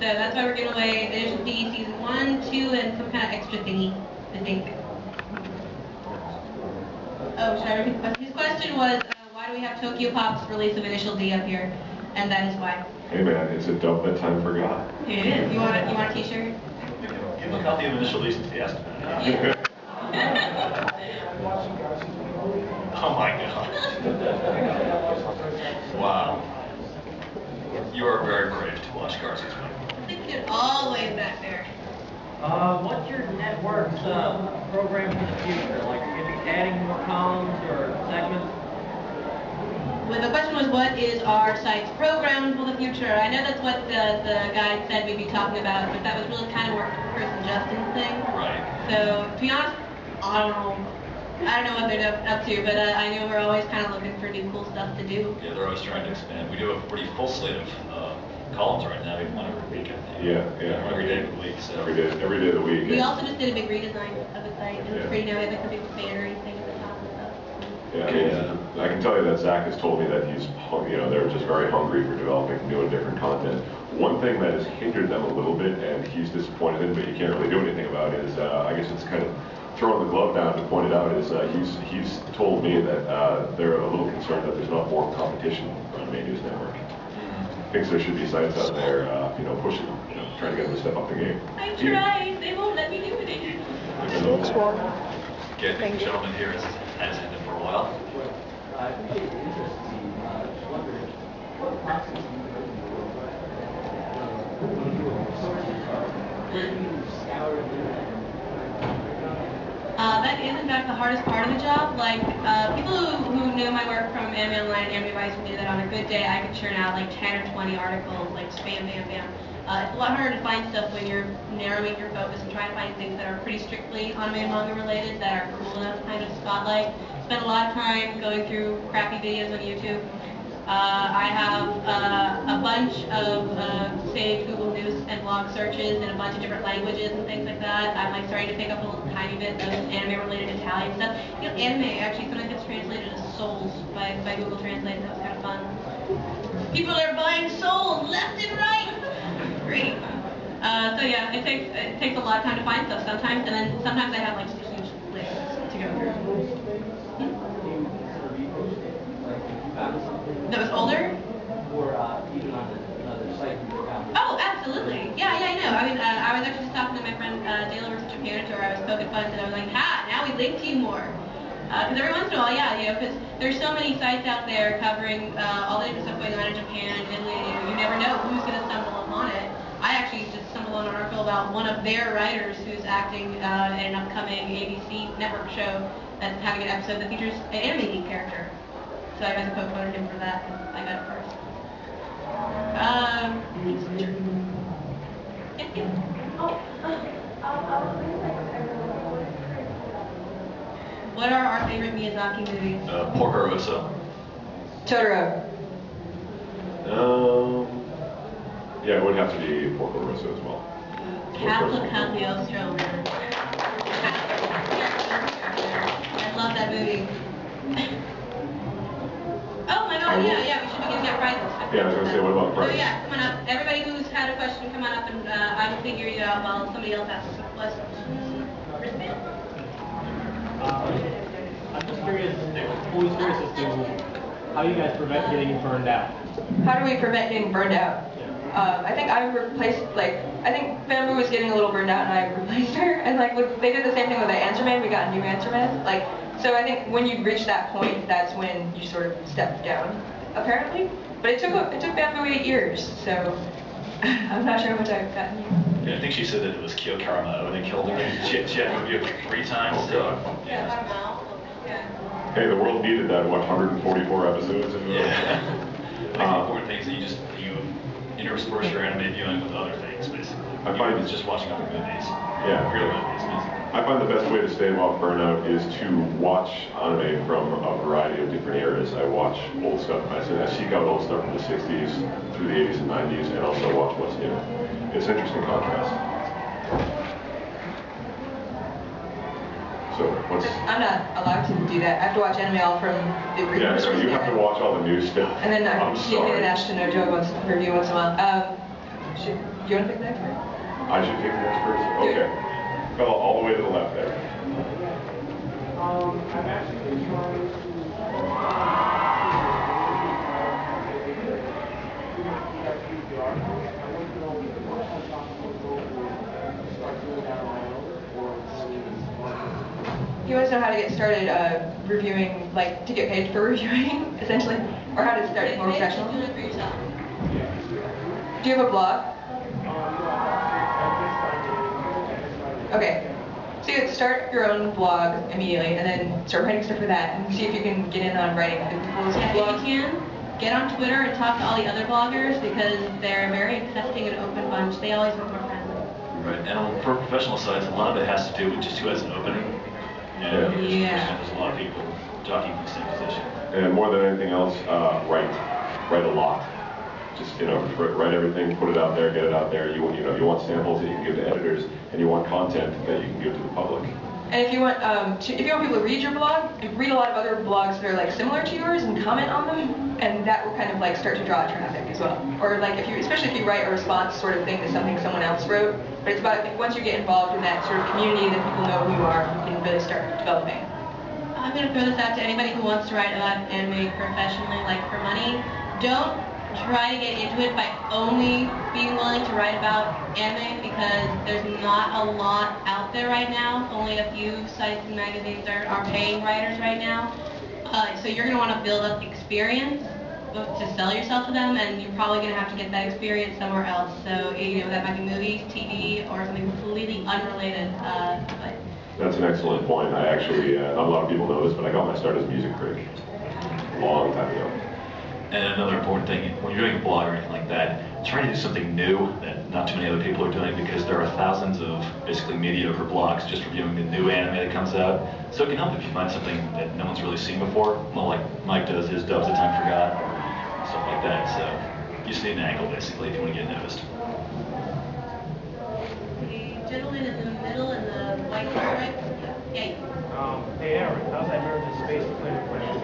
So that's why we're giving away Edition D Season 1, 2, and some kind of extra thingy, I think. Oh, should I repeat the question? His question was, why do we have Tokyo Pop's release of Initial D up here? And that is why. Hey man, it's a dub that time forgot. It is. You want a t-shirt? Give him a copy of Initial D since he asked about it. Yeah. Oh my god. Wow. You are very brave to watch Garcia's win. I think it all the way back there. What's your network's program for the future? Like, are you going to be adding more columns or segments? Well, the question was, what is our site's program for the future? I know that's what the guide said we'd be talking about, but that was really kind of more Chris and Justin's thing. Right. So, to be honest, I don't know what they're up to, but I know we're always kind of looking for new cool stuff to do. Yeah, they're always trying to expand. We do have a pretty full slate of columns right now, even one every week, I think. Yeah. Every day of the week. So. Every day of the week. We also just did a big redesign of the site, and it's pretty new. We have like a big banner and thing at the top and stuff. Yeah, I can tell you that Zach has told me that he's, they're just very hungry for developing new and different content. One thing that has hindered them a little bit, and he's disappointed in, but you can't really do anything about, is I guess it's kind of throwing the glove down to point it out, is he's told me that they're a little concerned that there's not more competition on the main news network. Thinks there should be sites out there, pushing, trying to get them to step up the game. I tried. They won't let me do it. Okay, I think the gentleman here has ended for a while. That is, in fact, the hardest part of the job. Like, people who know my work from Anime Online and Anime Vice knew that on a good day I could churn out like 10 or 20 articles, like spam, bam, bam. It's a lot harder to find stuff when you're narrowing your focus and trying to find things that are pretty strictly anime and manga related, that are cool enough to kind of spotlight. Spend a lot of time going through crappy videos on YouTube. I have a bunch of saved Google News and blog searches in a bunch of different languages and things like that. I'm like starting to pick up a little tiny bit of anime-related Italian stuff. Anime actually sometimes gets translated as souls by Google Translate. That was kind of fun. People are buying souls left and right. Great. So yeah, it takes a lot of time to find stuff sometimes, and then sometimes I have like just a huge list to go through. That was older? Or even on another site? Oh, absolutely. Yeah, I know. I mean, I was actually just talking to my friend Dale over to Japan tour. I was poking fun, and I was like, ha, now we link to you more. Because every once in a while, because there's so many sites out there covering all the different stuff going on in Japan and Italy, you never know who's going to stumble upon it. I actually just stumbled on an article about one of their writers who's acting in an upcoming ABC network show that's having an episode that features an Anime Geek character. So I got to poke fun at him for that, and I got it first. Thank you. What are our favorite Miyazaki movies? Porco Rosso. Totoro. Yeah, it would have to be Porco Rosso as well. Catholic Cagliostro. I love that movie. Oh my god, yeah, we should be giving out prizes. Yeah, I was going to say, what about prizes? So yeah, come on up. Everybody who's had a question, come on up, and I will figure you out while somebody else asks a question. I'm just curious, always curious as to how you guys prevent getting burned out. How do we prevent getting burned out? I think I replaced, I think Bamboo was getting a little burned out and I replaced her. And they did the same thing with the Answer Man. We got a new Answer Man. So I think when you reach that point, that's when you sort of step down, apparently. But it took Bamboo 8 years, so I'm not sure how much I've gotten you. Yeah, I think she said that it was Kyo Karamoto and they killed her. She had to review it 3 times. So, Yeah. Hey, the world needed that, 144 episodes? Yeah. The important thing is that you intersperse your anime viewing with other things, basically. I find it's just watching other movies. Yeah. Real movies, basically. I find the best way to stave off burnout is to watch anime from a variety of different eras. I watch old stuff. I seek out old stuff from the 60s through the 80s and 90s, and also watch what's new. It's an interesting contrast. So, I'm not allowed to do that. I have to watch anime all from the original. Yeah, so you have to watch all the new stuff. And then you get an Ashton or Joe review once in a while. Should you want to pick the expert? I should pick the experts? Okay. Go all the way to the left there. I'm actually trying to He wants to know how to get started reviewing, like to get paid for reviewing, essentially, or how to start more professional. Do it for yourself. Do you have a blog? Okay. So you would start your own blog immediately, and then start writing stuff for that, and see if you can get in on writing people's Yeah, blogs. if you can, get on Twitter and talk to all the other bloggers because they're a very accepting and open bunch. They always look more friendly. Right, and for professional sites, a lot of it has to do with just who has an opening. And Yeah. there's a lot of people jockeying for the same position. And more than anything else, write a lot. Just write everything, put it out there, get it out there. You want samples that you can give to editors, and you want content that you can give to the public. And if you want people to read your blog, read a lot of other blogs that are like similar to yours and comment on them, and that will kind of like start to draw traffic as well. Or like especially if you write a response sort of thing to something someone else wrote. But it's about once you get involved in that sort of community that people know who you are, you can really start developing. I'm going to throw this out to anybody who wants to write about anime professionally, like for money. Don't try to get into it by only being willing to write about anime because there's not a lot out there right now. Only a few sites and magazines are paying writers right now. So you're going to want to build up experience to sell yourself to them, and you're probably going to have to get that experience somewhere else. So that might be movies, TV, or something completely unrelated. But That's an excellent point. I actually, not a lot of people know this, but I got my start as a music critic a long time ago. And another important thing, when you're doing a blog or anything like that, try to do something new that not too many other people are doing because there are thousands of basically mediocre blogs just reviewing the new anime that comes out. So it can help if you find something that no one's really seen before, well, like Mike does his Dubs of Time Forgot, or stuff like that. So you just need an angle basically if you want to get noticed. the gentleman in the middle in the white shirt, yeah. Hey Aaron, how's that marriage and space climate question?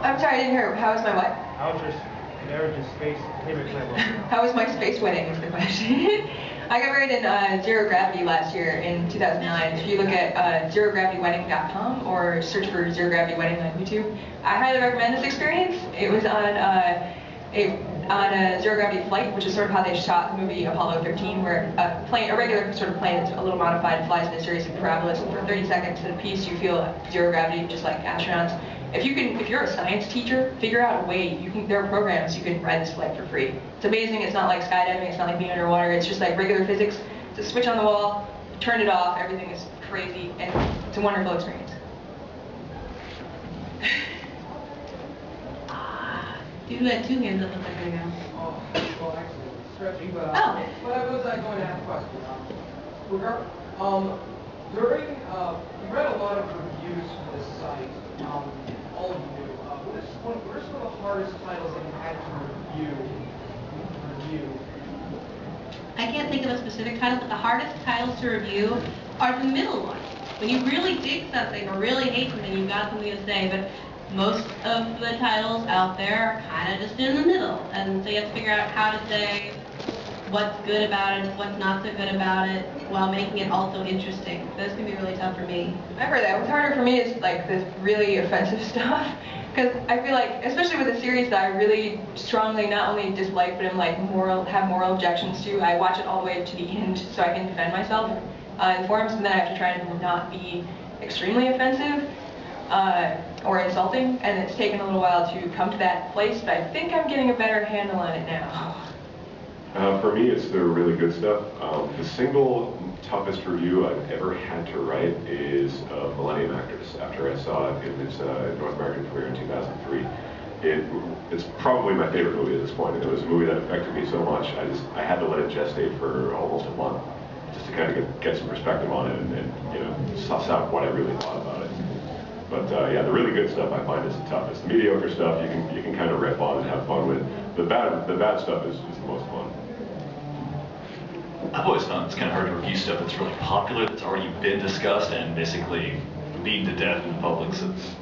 I'm sorry, I didn't hear. How was my what? How's your marriage and space climate question? How was my space wedding is the question. I got married in Zero Gravity last year in 2009. If you look at zerogravitywedding.com or search for Zero Gravity Wedding on YouTube, I highly recommend this experience. It was on a Zero Gravity flight, which is sort of how they shot the movie Apollo 13, where a regular sort of plane that's a little modified flies in a series of parabolas, and for 30 seconds at a piece you feel zero gravity, just like astronauts. If you're a science teacher, figure out a way. There are programs you can ride this flight for free. It's amazing. It's not like skydiving. It's not like being underwater. It's just like regular physics. It's a switch on the wall, turn it off. Everything is crazy, and it's a wonderful experience. Dude who had two hands up a second ago. Well, actually, stretching, but Oh. but I was going to ask a question. During, you read a lot of reviews for this site, all of you. What are some of the hardest titles that you had to review? I can't think of a specific title, but the hardest titles to review are the middle ones. When you really dig something or really hate something, you've got something to say, but most of the titles out there are kind of just in the middle. And so you have to figure out how to say what's good about it, what's not so good about it, while making it also interesting. Those can be really tough for me. I've heard that. What's harder for me is like the really offensive stuff. Because I feel like, especially with a series that I really strongly not only dislike, but am like have moral objections to, I watch it all the way to the end so I can defend myself in forums, and then I have to try and not be extremely offensive or insulting, and it's taken a little while to come to that place, but I think I'm getting a better handle on it now. For me, it's the really good stuff. The single toughest review I've ever had to write is Millennium Actors, after I saw it in its North American premiere in 2003. It's probably my favorite movie at this point, and it was a movie that affected me so much, I had to let it gestate for almost a month, just to kind of get some perspective on it and suss out what I really thought about it. But yeah, the really good stuff I find is the toughest. The mediocre stuff you can kind of rip on and have fun with. The bad stuff is the most fun. I've always found it's kind of hard to review stuff that's really popular, that's already been discussed and basically beaten to death in the public,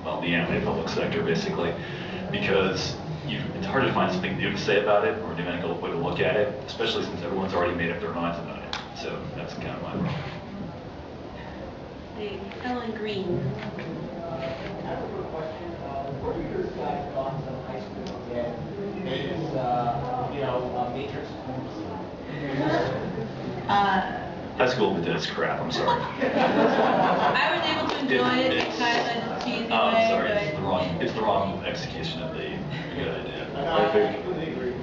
well, the anime public sector basically, because it's hard to find something new to say about it or a new angle way to look at it, especially since everyone's already made up their minds about it. So that's kind of my problem. Hey, Ellen Green. I have a quick question. What are your guys' thoughts on high school again? Is, Matrix High school did its crap, I'm sorry. I was able to enjoy it It's- kind of in a cheesy Oh, I'm way, sorry, but it's the wrong execution of the good idea. I think,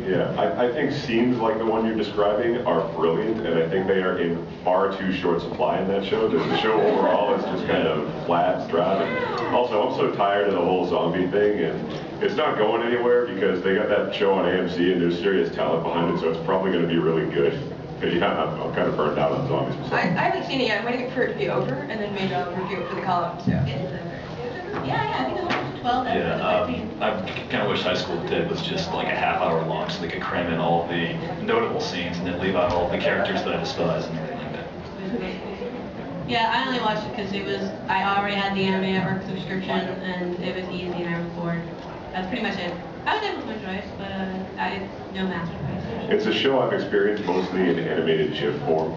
yeah, I think scenes like the one you're describing are brilliant, and I think they are in far too short supply in that show. The show overall is just kind of flat, drab, and also I'm so tired of the whole zombie thing, and it's not going anywhere because they got that show on AMC and there's serious talent behind it, so it's probably going to be really good. But yeah, I'm kind of burned out on zombies myself. I haven't seen it yet. I'm waiting for it to be over and then maybe I'll review it for the column. So. yeah, I think it was up to 12 episodes. I kind of wish high school did was just like a half-hour long so they could cram in all the notable scenes and then leave out all the characters that I despise and everything like that. Yeah, I only watched it because I already had the Anime Network subscription and it was easy and I was bored. That's pretty much it. I was able to enjoy it, but it's no masterpiece. It's a show I've experienced mostly in animated GIF form.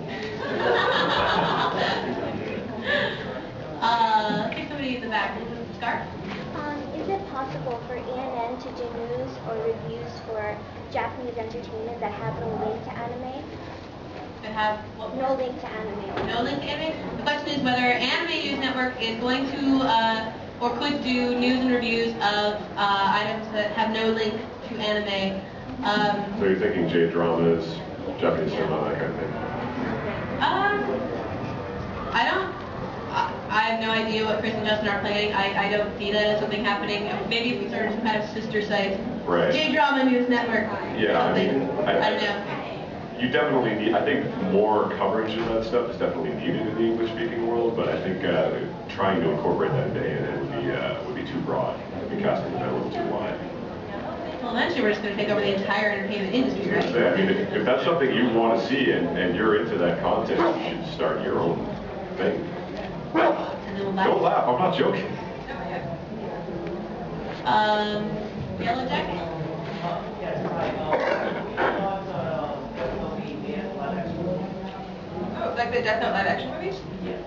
Okay, somebody in the back. Scarf? Is it possible for A.N.N to do news or reviews for Japanese entertainment that have no link to anime? That have what? No link to anime. No link to anime? The question is whether Anime News Network is going to or could do news and reviews of items that have no link to anime. So you're thinking J-dramas, Japanese cinema, that kind of thing? I have no idea what Chris and Justin are planning. I don't see that as something happening. Maybe if we started some kind of sister site. Right. J-Drama News Network. Yeah, I mean, I don't know. You definitely need, I think more coverage of that stuff is definitely needed in the English-speaking world, but I think trying to incorporate that into A&N would be too broad. It'd be casting the net a little too wide. Well, eventually we're just going to take over the entire entertainment industry, right? I mean, if that's something you want to see and you're into that content, you should start your own thing. And then we'll Don't laugh, I'm not joking. Yellow Jacket? Oh, like the Death Note live action movies?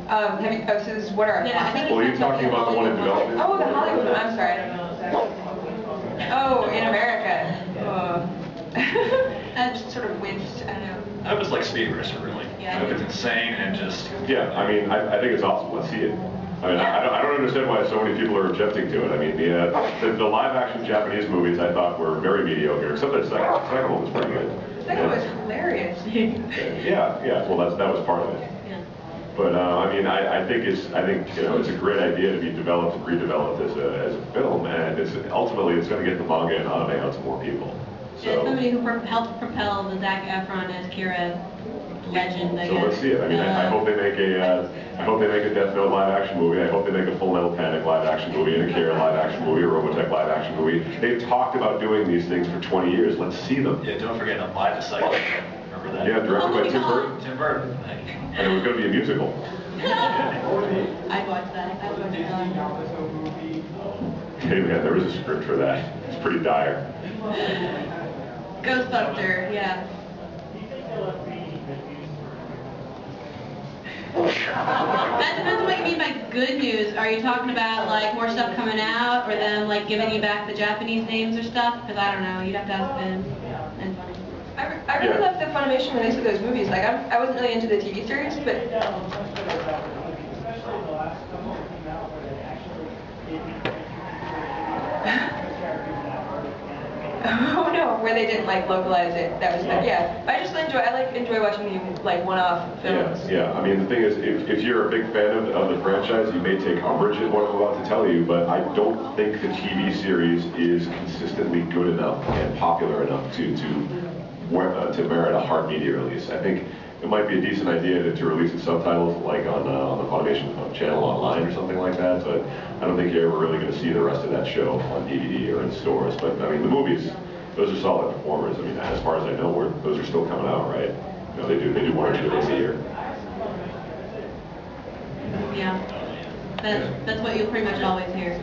Have you, so this is what are our Yeah, I think Well, you're talking about the one in development? Oh, the Hollywood one. I'm sorry. I don't know. Oh, in America. I just sort of winced. I don't know. I was like Speed Racer, really. Yeah. It's insane and just... Yeah, I mean, I think it's awesome. Let's see it. I mean, I don't understand why so many people are objecting to it. I mean, the live-action Japanese movies I thought were very mediocre, except the second one was pretty good. The second one was hilarious. Yeah. Well, that was part of it. Yeah. But I mean, I think it's a great idea to be developed and redeveloped as a film, and ultimately it's going to get the manga and anime out to more people. So, yeah, somebody who helped propel the Zac Efron as Kira legend, I guess. So let's see it. I mean, I hope they make a Death Note live action movie. I hope they make a Full Metal Panic live action movie, and a Kira live action movie, a Robotech live action movie. They've talked about doing these things for 20 years. Let's see them. Yeah, don't forget to buy the site. Remember that? Yeah, directed by Tim Burton. Tim Burton. And it was going to be a musical. I'd watch that. I would watch that. Hey man, there was a script for that. It's pretty dire. Ghostbuster, yeah. That depends on what you mean by good news. Are you talking about like more stuff coming out, or them like giving you back the Japanese names or stuff? Because I don't know. You'd have to ask Ben and Funny. I really love the Funimation release of those movies. Like I wasn't really into the TV series, but oh no, where they didn't like localize it. That was yeah. I just enjoy watching the like one-off films. Yeah. I mean, the thing is, if you're a big fan of the franchise, you may take umbrage at what I'm about to tell you, but I don't think the TV series is consistently good enough and popular enough to merit a hard media release. I think it might be a decent idea to release the subtitles like on the Funimation channel online or something like that, but I don't think you're ever really going to see the rest of that show on DVD or in stores. But I mean, the movies, those are solid performers. I mean, as far as I know, those are still coming out, right? You know, they do one or two of them a year. Yeah. That's what you'll pretty much always hear.